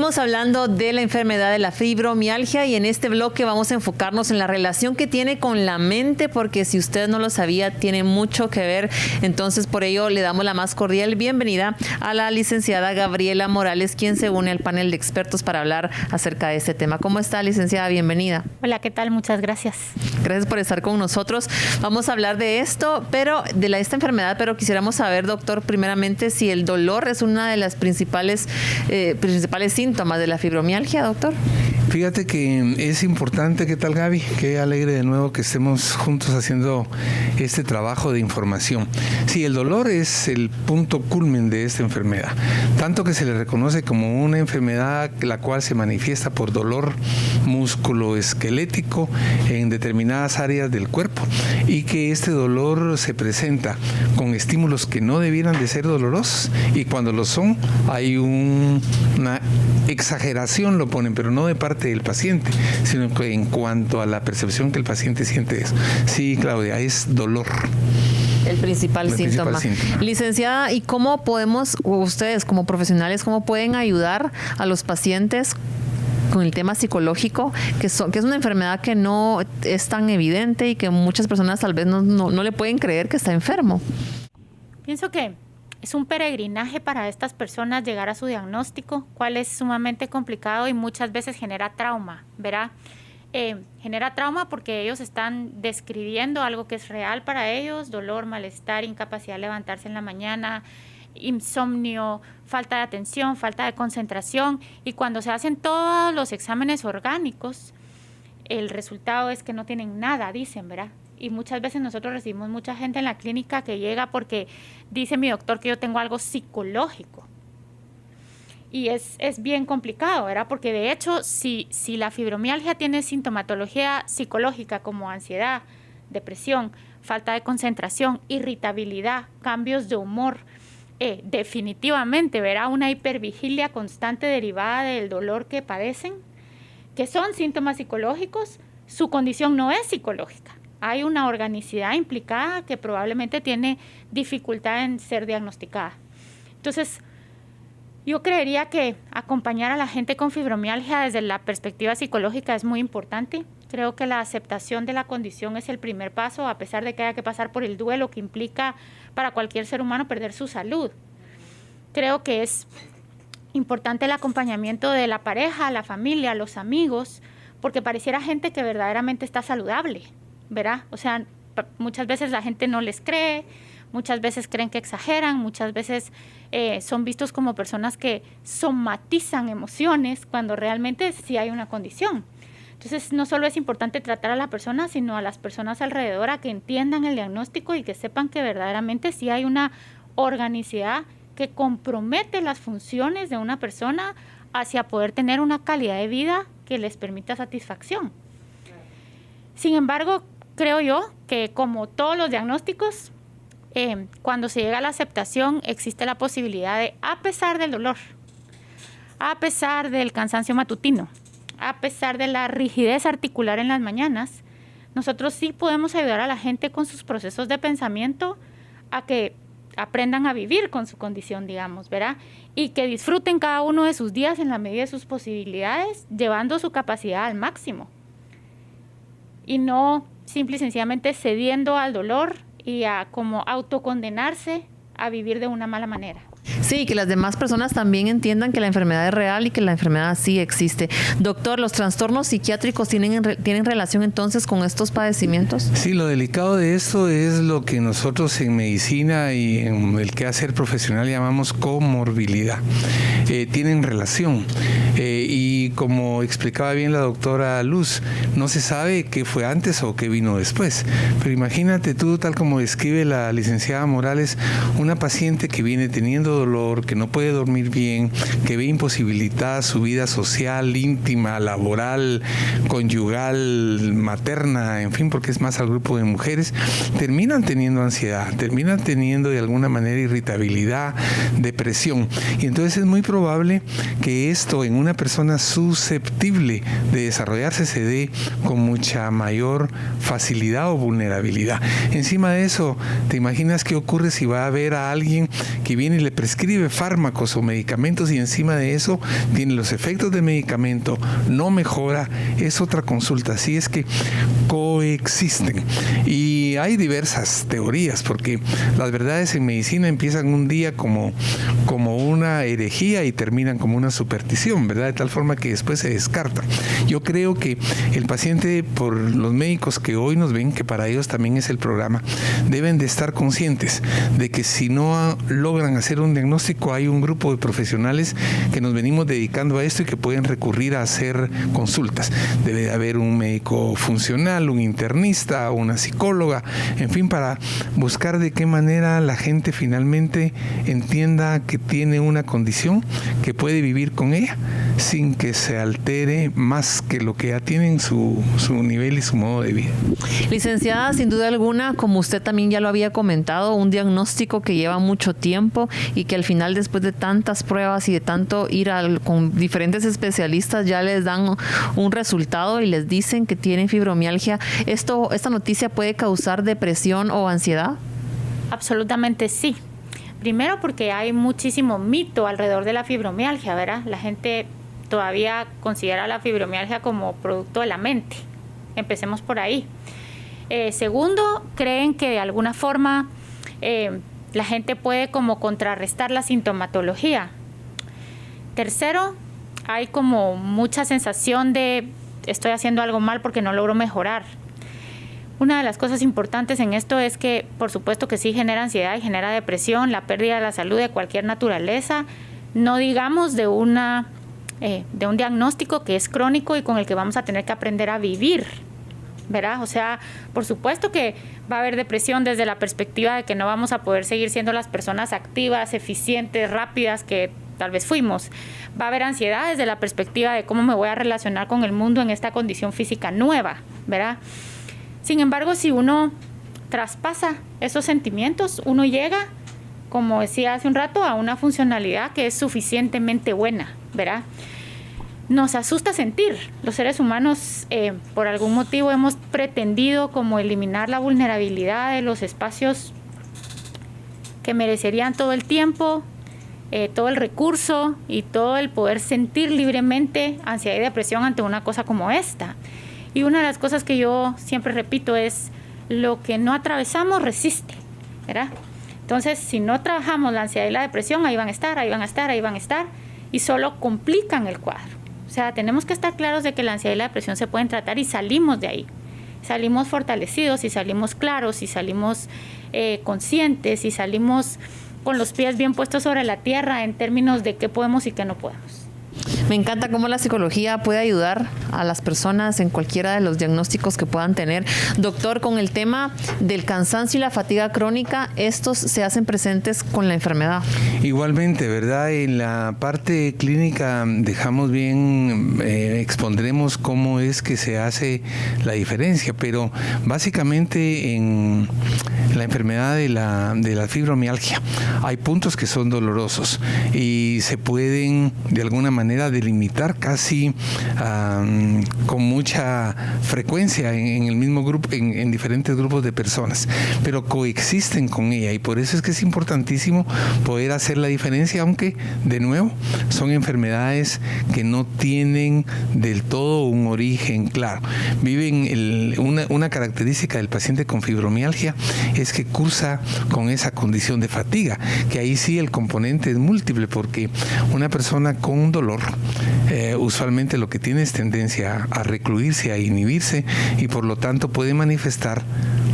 Seguimos hablando de la enfermedad de la fibromialgia y en este bloque vamos a enfocarnos en la relación que tiene con la mente, porque si usted no lo sabía, tiene mucho que ver. Entonces, por ello, le damos la más cordial bienvenida a la licenciada Gabriela Morales, quien se une al panel de expertos para hablar acerca de este tema. ¿Cómo está, licenciada? Bienvenida. Hola, ¿qué tal? Muchas gracias. Gracias por estar con nosotros. Vamos a hablar de esto, esta enfermedad, pero quisiéramos saber, doctor, primeramente, si el dolor es una de las principales síntomas de la fibromialgia, doctor. Fíjate que es importante. ¿Qué tal, Gaby? Qué alegre de nuevo que estemos juntos haciendo este trabajo de información. Sí, el dolor es el punto culmen de esta enfermedad, tanto que se le reconoce como una enfermedad la cual se manifiesta por dolor musculoesquelético en determinadas áreas del cuerpo y que este dolor se presenta con estímulos que no debieran de ser dolorosos y cuando lo son hay una exageración, lo ponen, pero no de parte del paciente, sino que en cuanto a la percepción que el paciente siente eso. Sí, Claudia, es dolor. El principal síntoma. Licenciada, ¿y cómo podemos, ustedes como profesionales, cómo pueden ayudar a los pacientes con el tema psicológico, que es una enfermedad que no es tan evidente y que muchas personas tal vez no le pueden creer que está enfermo? Pienso que es un peregrinaje para estas personas llegar a su diagnóstico, cual es sumamente complicado y muchas veces genera trauma, ¿verdad? Genera trauma porque ellos están describiendo algo que es real para ellos: dolor, malestar, incapacidad de levantarse en la mañana, insomnio, falta de atención, falta de concentración. Y cuando se hacen todos los exámenes orgánicos, el resultado es que no tienen nada, dicen, ¿verdad? Y muchas veces nosotros recibimos mucha gente en la clínica que llega porque dice mi doctor que yo tengo algo psicológico. Y es bien complicado, ¿verdad? Porque de hecho, si la fibromialgia tiene sintomatología psicológica como ansiedad, depresión, falta de concentración, irritabilidad, cambios de humor, definitivamente, ¿verdad? Una hipervigilia constante derivada del dolor que padecen, que son síntomas psicológicos, su condición no es psicológica. Hay una organicidad implicada que probablemente tiene dificultad en ser diagnosticada. Entonces, yo creería que acompañar a la gente con fibromialgia desde la perspectiva psicológica es muy importante. Creo que la aceptación de la condición es el primer paso, a pesar de que haya que pasar por el duelo que implica para cualquier ser humano perder su salud. Creo que es importante el acompañamiento de la pareja, la familia, los amigos, porque pareciera gente que verdaderamente está saludable, ¿verdad? O sea, muchas veces la gente no les cree, muchas veces creen que exageran, muchas veces son vistos como personas que somatizan emociones cuando realmente sí hay una condición. Entonces, no solo es importante tratar a la persona, sino a las personas alrededor a que entiendan el diagnóstico y que sepan que verdaderamente sí hay una organicidad que compromete las funciones de una persona hacia poder tener una calidad de vida que les permita satisfacción. Sin embargo, creo yo que como todos los diagnósticos, cuando se llega a la aceptación existe la posibilidad de, a pesar del dolor, a pesar del cansancio matutino, a pesar de la rigidez articular en las mañanas, nosotros sí podemos ayudar a la gente con sus procesos de pensamiento a que aprendan a vivir con su condición, digamos, ¿verdad? Y que disfruten cada uno de sus días en la medida de sus posibilidades, llevando su capacidad al máximo. Y no simple y sencillamente cediendo al dolor y a como autocondenarse a vivir de una mala manera. Sí, que las demás personas también entiendan que la enfermedad es real y que la enfermedad sí existe. Doctor, ¿los trastornos psiquiátricos tienen relación entonces con estos padecimientos? Sí, lo delicado de esto es lo que nosotros en medicina y en el quehacer profesional llamamos comorbilidad. Tienen relación. Y como explicaba bien la doctora Luz, no se sabe qué fue antes o qué vino después. Pero imagínate tú, tal como describe la licenciada Morales, una paciente que viene teniendo dolor, que no puede dormir bien, que ve imposibilitada su vida social, íntima, laboral, conyugal, materna, en fin, porque es más al grupo de mujeres, terminan teniendo ansiedad, terminan teniendo de alguna manera irritabilidad, depresión. Y entonces es muy probable que esto en una persona susceptible de desarrollarse se dé con mucha mayor facilidad o vulnerabilidad. Encima de eso, ¿te imaginas qué ocurre si va a ver a alguien que viene y le prescribe fármacos o medicamentos y encima de eso tiene los efectos del medicamento, no mejora? Es otra consulta. Así es que coexisten. Y hay diversas teorías, porque las verdades en medicina empiezan un día como una herejía y terminan como una superstición, ¿verdad? De tal forma que después se descartan. Yo creo que el paciente, por los médicos que hoy nos ven, que para ellos también es el programa, deben de estar conscientes de que si no logran hacer un diagnóstico, hay un grupo de profesionales que nos venimos dedicando a esto y que pueden recurrir a hacer consultas. Debe de haber un médico funcional, un internista, una psicóloga, en fin, para buscar de qué manera la gente finalmente entienda que tiene una condición, que puede vivir con ella sin que se altere más que lo que ya tienen su nivel y su modo de vida. Licenciada, sin duda alguna, como usted también ya lo había comentado, un diagnóstico que lleva mucho tiempo y que al final, después de tantas pruebas y de tanto ir con diferentes especialistas, ya les dan un resultado y les dicen que tienen fibromialgia. ¿Esta noticia puede causar depresión o ansiedad? Absolutamente sí. Primero porque hay muchísimo mito alrededor de la fibromialgia, ¿verdad? La gente todavía considera la fibromialgia como producto de la mente. Empecemos por ahí. Segundo, creen que de alguna forma la gente puede como contrarrestar la sintomatología. Tercero, hay como mucha sensación de estoy haciendo algo mal porque no logro mejorar. Una de las cosas importantes en esto es que, por supuesto que sí genera ansiedad y genera depresión, la pérdida de la salud de cualquier naturaleza, no digamos de un diagnóstico que es crónico y con el que vamos a tener que aprender a vivir, ¿verdad? O sea, por supuesto que va a haber depresión desde la perspectiva de que no vamos a poder seguir siendo las personas activas, eficientes, rápidas que tal vez fuimos. Va a haber ansiedad desde la perspectiva de cómo me voy a relacionar con el mundo en esta condición física nueva, ¿verdad? Sin embargo, si uno traspasa esos sentimientos, uno llega, como decía hace un rato, a una funcionalidad que es suficientemente buena, ¿verdad? Nos asusta sentir. Los seres humanos, por algún motivo, hemos pretendido como eliminar la vulnerabilidad de los espacios que merecerían todo el tiempo, todo el recurso y todo el poder sentir libremente ansiedad y depresión ante una cosa como esta. Y una de las cosas que yo siempre repito es, lo que no atravesamos resiste, ¿verdad? Entonces, si no trabajamos la ansiedad y la depresión, ahí van a estar, y solo complican el cuadro. O sea, tenemos que estar claros de que la ansiedad y la depresión se pueden tratar y salimos de ahí. Salimos fortalecidos y salimos claros y salimos conscientes y salimos con los pies bien puestos sobre la tierra en términos de qué podemos y qué no podemos. Me encanta cómo la psicología puede ayudar a las personas en cualquiera de los diagnósticos que puedan tener. Doctor, con el tema del cansancio y la fatiga crónica, estos se hacen presentes con la enfermedad. Igualmente, ¿verdad? En la parte clínica dejamos bien, expondremos cómo es que se hace la diferencia, pero básicamente en la enfermedad de la fibromialgia hay puntos que son dolorosos y se pueden de alguna manera delimitar casi con mucha frecuencia en el mismo grupo, en diferentes grupos de personas, pero coexisten con ella y por eso es que es importantísimo poder hacer la diferencia, aunque de nuevo son enfermedades que no tienen del todo un origen claro. Viven una característica del paciente con fibromialgia es que cursa con esa condición de fatiga, que ahí sí el componente es múltiple, porque una persona con un dolor usualmente lo que tiene es tendencia a recluirse, a inhibirse y por lo tanto puede manifestar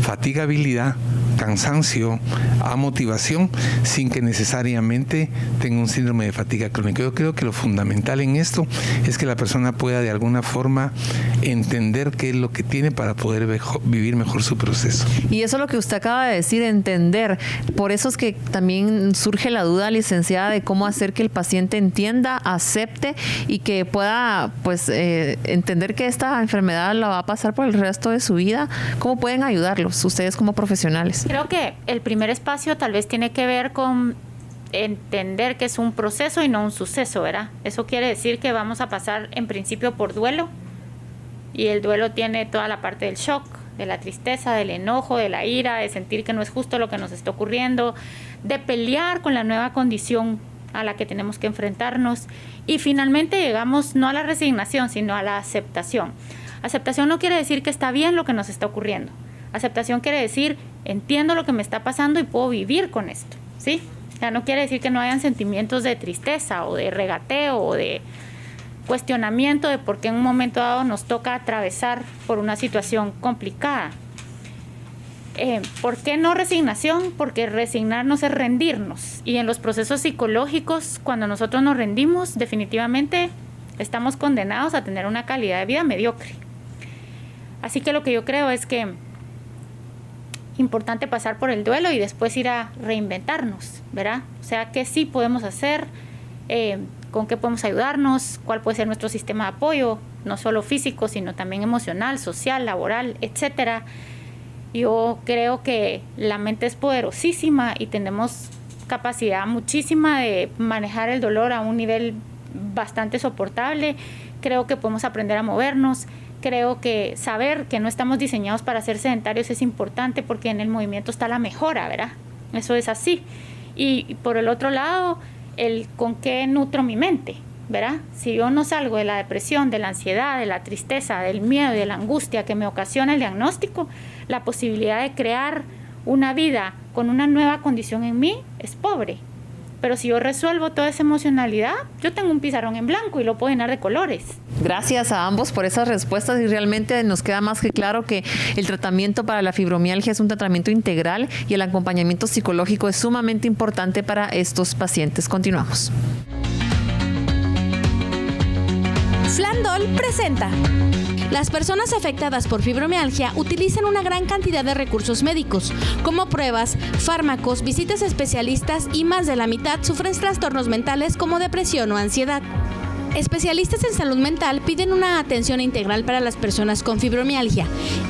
fatigabilidad, cansancio, amotivación, sin que necesariamente tenga un síndrome de fatiga crónica. Yo creo que lo fundamental en esto es que la persona pueda de alguna forma entender qué es lo que tiene para poder vivir mejor su proceso. Y eso es lo que usted acaba de decir, entender. Por eso es que también surge la duda, licenciada, de cómo hacer que el paciente entienda, acepte y que pueda entender que esta enfermedad la va a pasar por el resto de su vida. ¿Cómo pueden ayudarlos ustedes como profesionales? Creo que el primer espacio tal vez tiene que ver con entender que es un proceso y no un suceso, ¿verdad? Eso quiere decir que vamos a pasar en principio por duelo, y el duelo tiene toda la parte del shock, de la tristeza, del enojo, de la ira, de sentir que no es justo lo que nos está ocurriendo, de pelear con la nueva condición a la que tenemos que enfrentarnos, y finalmente llegamos no a la resignación, sino a la aceptación. Aceptación no quiere decir que está bien lo que nos está ocurriendo. Aceptación quiere decir, entiendo lo que me está pasando y puedo vivir con esto, ¿sí? O sea, no quiere decir que no hayan sentimientos de tristeza o de regateo o de cuestionamiento de por qué en un momento dado nos toca atravesar por una situación complicada. ¿Por qué no resignación? Porque resignarnos es rendirnos. Y en los procesos psicológicos, cuando nosotros nos rendimos, definitivamente estamos condenados a tener una calidad de vida mediocre. Así que lo que yo creo es que importante pasar por el duelo y después ir a reinventarnos, ¿verdad? O sea, ¿qué sí podemos hacer? ¿Con qué podemos ayudarnos? ¿Cuál puede ser nuestro sistema de apoyo? No solo físico, sino también emocional, social, laboral, etcétera. Yo creo que la mente es poderosísima y tenemos capacidad muchísima de manejar el dolor a un nivel bastante soportable. Creo que podemos aprender a movernos. Creo que saber que no estamos diseñados para ser sedentarios es importante, porque en el movimiento está la mejora, ¿verdad? Eso es así. Y por el otro lado, el con qué nutro mi mente, ¿verdad? Si yo no salgo de la depresión, de la ansiedad, de la tristeza, del miedo y de la angustia que me ocasiona el diagnóstico, la posibilidad de crear una vida con una nueva condición en mí es pobre. Pero si yo resuelvo toda esa emocionalidad, yo tengo un pizarrón en blanco y lo puedo llenar de colores. Gracias a ambos por esas respuestas, y realmente nos queda más que claro que el tratamiento para la fibromialgia es un tratamiento integral y el acompañamiento psicológico es sumamente importante para estos pacientes. Continuamos. Flandol presenta. Las personas afectadas por fibromialgia utilizan una gran cantidad de recursos médicos, como pruebas, fármacos, visitas a especialistas, y más de la mitad sufren trastornos mentales como depresión o ansiedad. Especialistas en salud mental piden una atención integral para las personas con fibromialgia.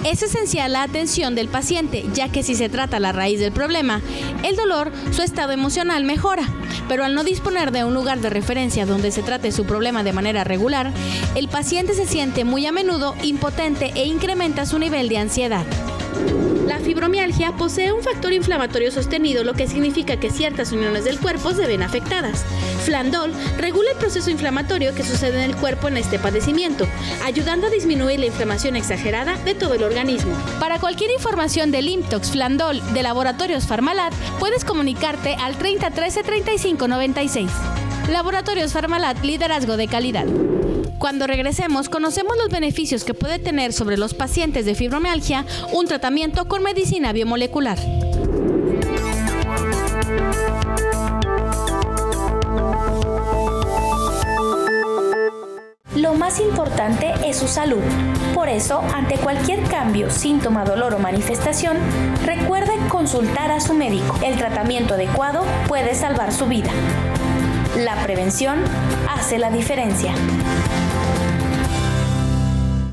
Es esencial la atención del paciente, ya que si se trata la raíz del problema, el dolor, su estado emocional mejora. Pero al no disponer de un lugar de referencia donde se trate su problema de manera regular, el paciente se siente muy a menudo impotente e incrementa su nivel de ansiedad. La fibromialgia posee un factor inflamatorio sostenido, lo que significa que ciertas uniones del cuerpo se ven afectadas. Flandol regula el proceso inflamatorio que sucede en el cuerpo en este padecimiento, ayudando a disminuir la inflamación exagerada de todo el organismo. Para cualquier información del Limtox Flandol de Laboratorios Farmalat, puedes comunicarte al 30 13 35 96. Laboratorios Farmalat, liderazgo de calidad. Cuando regresemos, conocemos los beneficios que puede tener sobre los pacientes de fibromialgia un tratamiento con medicina biomolecular. Lo más importante es su salud. Por eso, ante cualquier cambio, síntoma, dolor o manifestación, recuerde consultar a su médico. El tratamiento adecuado puede salvar su vida. La prevención hace la diferencia.